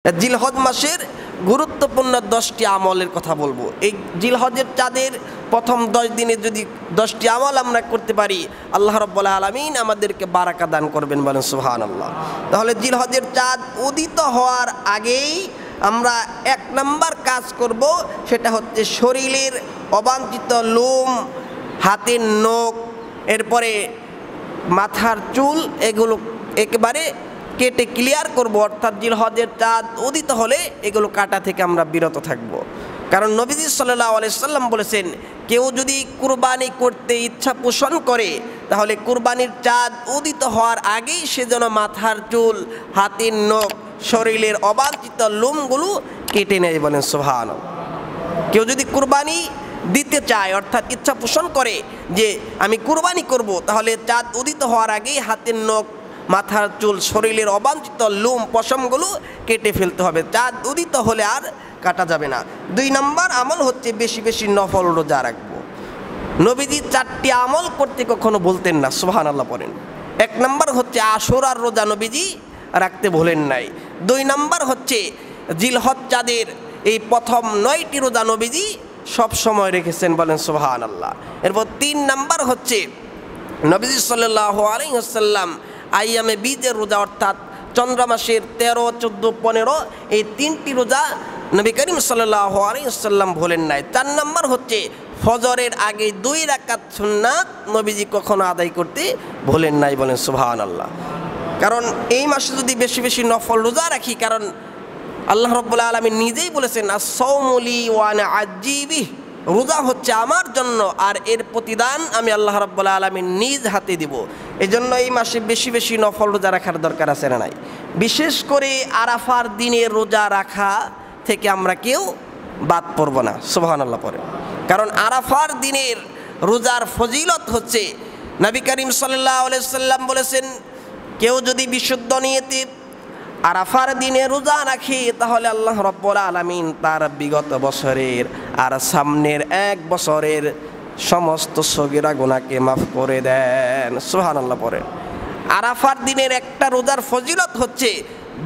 জিলহজ মাসের গুরুত্বপূর্ণ 10টি আমলের কথা বলবো। এই জিলহজের চাঁদের প্রথম 10 দিনে যদি 10টি আমল আমরা করতে পারি, আল্লাহ রাব্বুল আলামিন আমাদেরকে বারাকা দান করবেন, বলেন সুবহানাল্লাহ। তাহলে জিলহজের চাঁদ উদিত হওয়ার আগেই আমরা 1 নম্বর কাজ করব, সেটা হচ্ছে শরীরের অবাঞ্ছিত লোম, হাতের নখ, এরপরে মাথার চুল, এগুলো একেবারে কেটে ক্লিয়ার করব। অর্থাৎ জিলহজের চাঁদ উদিত হলে এগুলো কাটা থেকে আমরা বিরত থাকব। কারণ নবীজি সাল্লাল্লাহু আলাইহি সাল্লাম বলেছেন, কেউ যদি কুরবানি করতে ইচ্ছা পোষণ করে তাহলে কুরবানির চাঁদ উদিত হওয়ার আগেই সে যেন মাথার চুল, হাতের নখ, শরীরের অবাঞ্ছিত লোমগুলো কেটে নেয়, বলেন সুবহানাল্লাহ। কেউ যদি কুরবানি দিতে চায় অর্থাৎ ইচ্ছা পোষণ করে যে আমি কুরবানি করব, তাহলে চাঁদ উদিত হওয়ার আগেই হাতের নখ, মাথার চুল, শরীরের অবাঞ্ছিত লোম, পশমগুলো কেটে ফেলতে হবে। চাঁদ উদিত হলে আর কাটা যাবে না। 2 নম্বর আমল হচ্ছে বেশি বেশি নফল রোজা রাখবো। নবীজি 4টি আমল করতে কখনো বলতেন না, সুবহানাল্লাহ পড়েন। 1 নম্বর হচ্ছে আশুরার রোজা নবীজি রাখতে ভোলেন নাই। 2 নম্বর হচ্ছে জিলহজ চাঁদের এই প্রথম 9টি রোজা নবীজি সব সময় রেখেছেন, বলেন সুবহানাল্লাহ। এরপর 3 নম্বর হচ্ছে নবীজি সাল্লাল্লাহু আলাইহি ওয়াসাল্লাম আইয়ামে বীজের রোজা অর্থাৎ চন্দ্র মাসের 13, 14, 15 এই 3টি রোজা নবী করিম সাল্লাল্লাহু আলাইহি ওয়াসাল্লাম ভোলেন নাই। 4 নম্বর হচ্ছে ফজরের আগে 2 রাকাত সুন্নাত নবীজি কখনো আদায় করতে ভোলেন নাই, বলেন সুবহানাল্লাহ। কারণ এই মাসে যদি বেশি বেশি নফল রোজা রাখি, কারণ আল্লাহ রাব্বুল আলামিন নিজেই বলেছেন, আস-সাওমু লি ওয়া আনা আজ্জি বিহি, রোজা হচ্ছে আমার জন্য আর এর প্রতিদান আমি আল্লাহ রাব্বুল আলামিন নিজ হাতে দিব। এজন্য এই মাসে বেশি বেশি নফল রোজা রাখার দরকার আছে না নাই? বিশেষ করে আরাফার দিনে রোজা রাখা থেকে আমরা কেউ বাদ পড়ব না, সুবহানাল্লাহ পড়ে। কারণ আরাফার দিনের রোজার ফজিলত হচ্ছে, নবী করিম সাল্লাল্লাহু আলাইহি সাল্লাম বলেছেন, কেউ যদি বিশুদ্ধ নিয়তে আরাফার দিনে রোজা রাখে তাহলে আল্লাহ রাব্বুল আলামিন তার বিগত বছরের আর সামনের 1 বছরের সমস্ত সগীরা গুনাহকে মাফ করে দেন, সুবহানাল্লাহ পড়েন। আরাফার দিনের একটা রোজার ফজিলত হচ্ছে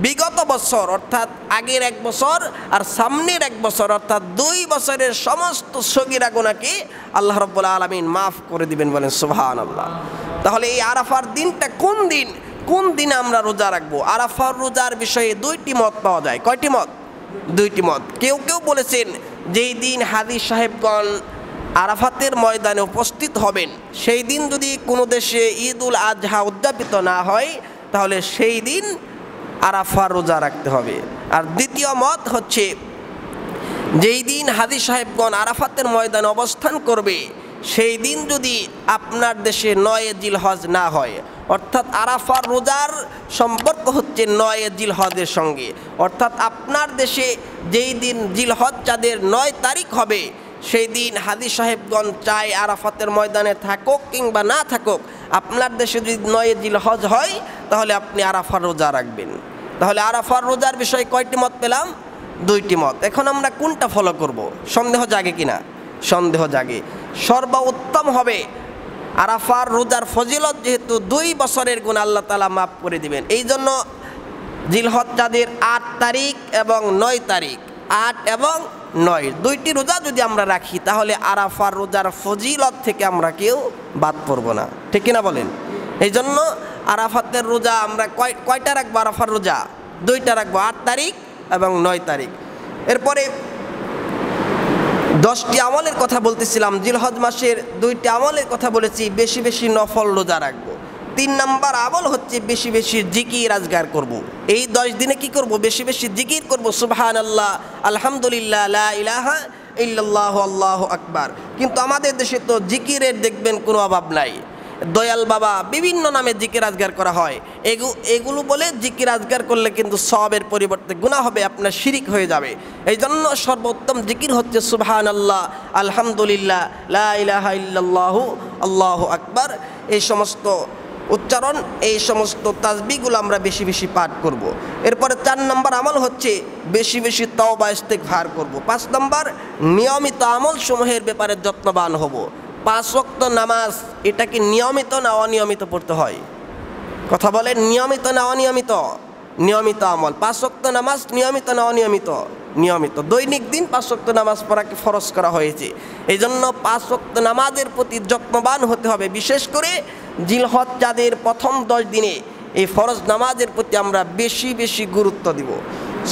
বিগত বছর অর্থাৎ আগের 1 বছর আর সামনের 1 বছর অর্থাৎ 2 বছরের সমস্ত সগীরা গুনাহকে আল্লাহ রাব্বুল আলামিন মাফ করে দিবেন, বলেন সুবহানাল্লাহ। তাহলে এই আরাফার দিনটা কোন দিনে আমরা রোজা রাখবো? আরাফার রোজার বিষয়ে 2টি মত পাওয়া যায়। কয়টি মত? 2টি মত। কেউ কেউ বলেছেন যেই দিন হাজী সাহেবগণ আরাফাতের ময়দানে উপস্থিত হবেন, সেই দিন যদি কোনো দেশে ঈদুল আজহা উদযাপিত না হয় তাহলে সেই দিন আরাফার রোজা রাখতে হবে। আর দ্বিতীয় মত হচ্ছে, যেই দিন হাজী সাহেবগণ আরাফাতের ময়দানে অবস্থান করবে সেই দিন যদি আপনার দেশে 9 জিলহজ না হয়, অর্থাৎ আরাফার রোজার সম্পর্ক হচ্ছে 9 জিলহজের সঙ্গে, অর্থাৎ আপনার দেশে যেই দিন জিলহজ চাঁদের 9 তারিখ হবে সেই দিন হাজী সাহেবগণ চাই আরাফাতের ময়দানে থাকুক কিংবা না থাকুক, আপনার দেশে যদি 9 জিলহজ হয় তাহলে আপনি আরাফার রোজা রাখবেন। তাহলে আরাফার রোজার বিষয়ে কয়টি মত পেলাম? 2টি মত। এখন আমরা কোনটা ফলো করব? সন্দেহ জাগে কিনা? সন্দেহ জাগে। সর্বোত্তম হবে আরাফার রোজার ফজিলত, যেহেতু 2 বছরের গুনাহ আল্লাহ তাআলা মাফ করে দিবেন। এই জন্য জিলহজ চাঁদের 8 তারিখ এবং 9 তারিখ, 8 এবং 9 2টি রোজা যদি আমরা রাখি তাহলে আরাফার রোজার ফজিলত থেকে আমরা কেউ বাদ পড়ব না, ঠিক কিনা বলেন? এই জন্য আরাফাতের রোজা আমরা কয়টা রাখবো? আরাফার রোজা 2টা রাখবো, 8 তারিখ এবং 9 তারিখ। এরপরে 10টি আমলের কথা বলতেছিলাম, জিলহজ মাসের 2টি আমলের কথা বলেছি, বেশি বেশি নফল রোজা রাখবো। 3 নম্বর আমল হচ্ছে বেশি বেশি জিকির আজকার করব। এই 10 দিনে কি করব? বেশি বেশি জিকির করব, সুবহানাল্লাহ, আলহামদুলিল্লাহ, লা ইলাহা ইল্লাল্লাহু আল্লাহু আকবার। কিন্তু আমাদের দেশে তো জিকিরের দেখবেন কোনো অভাব নাই। দয়াল বাবা বিভিন্ন নামে জিকির আজগার করা হয়, এগুলো বলে জিকির আজগার করলে কিন্তু সওয়াবের পরিবর্তে গুনাহ হবে, আপনার শিরিক হয়ে যাবে। এই জন্য সর্বোত্তম জিকির হচ্ছে সুবহানাল্লাহ, আলহামদুলিল্লাহ, লা ইলাহা ইল্লাল্লাহু আল্লাহু আকবার। এই সমস্ত উচ্চারণ, এই সমস্ত তাসবিহগুলো আমরা বেশি বেশি পাঠ করব। এরপরে 4 নম্বর আমল হচ্ছে বেশি বেশি তওবা ইস্তেগফার করব। 5 নম্বর নিয়মিত আমল সমূহের ব্যাপারে যত্নবান হব। 5 ওয়াক্ত নামাজ, এটা কি নিয়মিত না অনিয়মিত পড়তে হয়? কথা বলেন, নিয়মিত না অনিয়মিত? নিয়মিত আমল। 5 ওয়াক্ত নামাজ নিয়মিত না অনিয়মিত? নিয়মিত। দৈনিক দিন 5 ওয়াক্ত নামাজ পড়াকে ফরজ করা হয়েছে। এই জন্য 5 ওয়াক্ত নামাজের প্রতি যত্নবান হতে হবে। বিশেষ করে জিলহজ চাঁদের প্রথম 10 দিনে এই ফরজ নামাজের প্রতি আমরা বেশি বেশি গুরুত্ব দিব।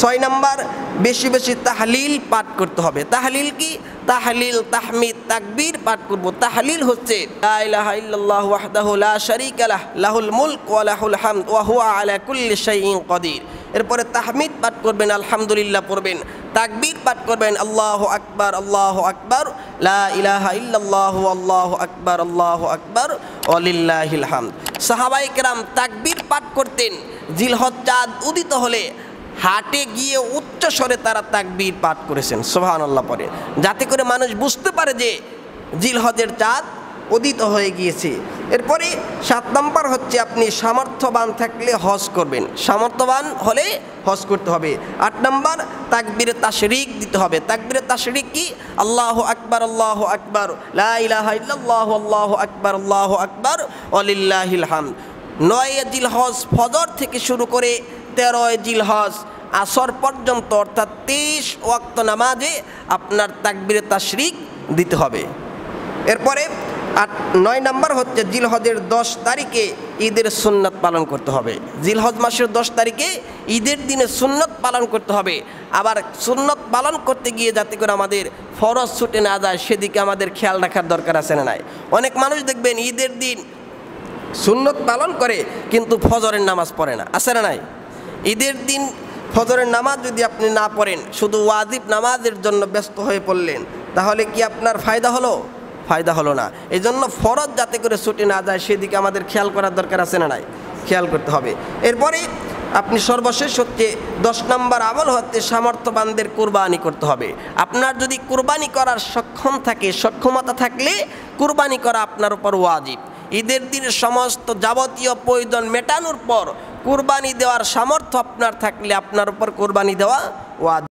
6 নাম্বার, বেশি বেশি তাহলিল পাঠ করতে হবে। তাহলিল কি? তাহলিল, তাহমিদ, তাকবীর পাঠ করব। তাহলিল হচ্ছে লা ইলাহা ইল্লাল্লাহু ওয়াহদাহু লা শারীকা লাহ, লাহুল মুলক ওয়া লাহুল হামদ ওয়া হুয়া আলা কুল্লি শাইইন কাদির। এরপরে তাহমিদ পাঠ করবেন, আলহামদুলিল্লাহ পড়বেন। তাকবীর পাঠ করবেন, আল্লাহু আকবার, আল্লাহু আকবার, লা ইলাহা ইল্লাল্লাহু আল্লাহু আকবার ওয়া লিল্লাহিল হামদ। সাহাবায়ে কেরাম তাকবীর পাঠ করতেন। জিলহজ চাঁদ উদিত হলে হাটে গিয়ে উচ্চ স্বরে তারা তাকবীর পাঠ করেছেন, সুবহানাল্লাহ পড়ে, যাতে করে মানুষ বুঝতে পারে যে জিলহজের চাঁদ উদিত হয়ে গিয়েছে। এরপরে 7 নম্বর হচ্ছে আপনি সামর্থ্যবান থাকলে হজ করবেন। সামর্থ্যবান হলে হজ করতে হবে। 8 নম্বর, তাকবীরে তাশরিক দিতে হবে। তাকবীরে তাশরিক কি? আল্লাহু আকবার, লা ইলাহা ইল্লাল্লাহু আল্লাহু আকবার ওয়া লিল্লাহিল হামদ। 9 জিলহজ ফজর থেকে শুরু করে 13 জিলহজ আসর পর্যন্ত, অর্থাৎ 23 ওয়াক্ত নামাজে আপনার তাকবীরে তাশরিক দিতে হবে। এরপরে 9 নম্বর হচ্ছে জিলহজের 10 তারিখে ঈদের সুন্নত পালন করতে হবে। জিলহজ মাসের 10 তারিখে ঈদের দিনে সুন্নত পালন করতে হবে। আবার সুন্নত পালন করতে গিয়ে যাতে করে আমাদের ফরজ ছুটে না যায় সেদিকে আমাদের খেয়াল রাখার দরকার আছে না নাই? অনেক মানুষ দেখবেন ঈদের দিন সুন্নত পালন করে কিন্তু ফজরের নামাজ পড়ে না, আছে না নাই? ঈদের দিন ফজরের নামাজ যদি আপনি না পড়েন, শুধু ওয়াজিব নামাজের জন্য ব্যস্ত হয়ে পড়লেন, তাহলে কি আপনার ফায়দা হলো? ফায়দা হলো না। এই জন্য ফরজ যাতে করে ছুটে না যায় সেদিকে আমাদের খেয়াল করার দরকার আছে না নাই? খেয়াল করতে হবে। এরপরে আপনি সর্বশেষ হচ্ছে 10 নম্বর আমল হচ্ছে সামর্থ্যবানদের কুরবানি করতে হবে। আপনার যদি কুরবানি করার সক্ষমতা থাকলে কুরবানি করা আপনার উপর ওয়াজিব। ঈদের দিনে সমস্ত যাবতীয় প্রয়োজন মেটানোর পর কুরবানি দেওয়ার সামর্থ্য আপনার থাকলে আপনার উপর কুরবানি দেওয়া ওয়াজিব।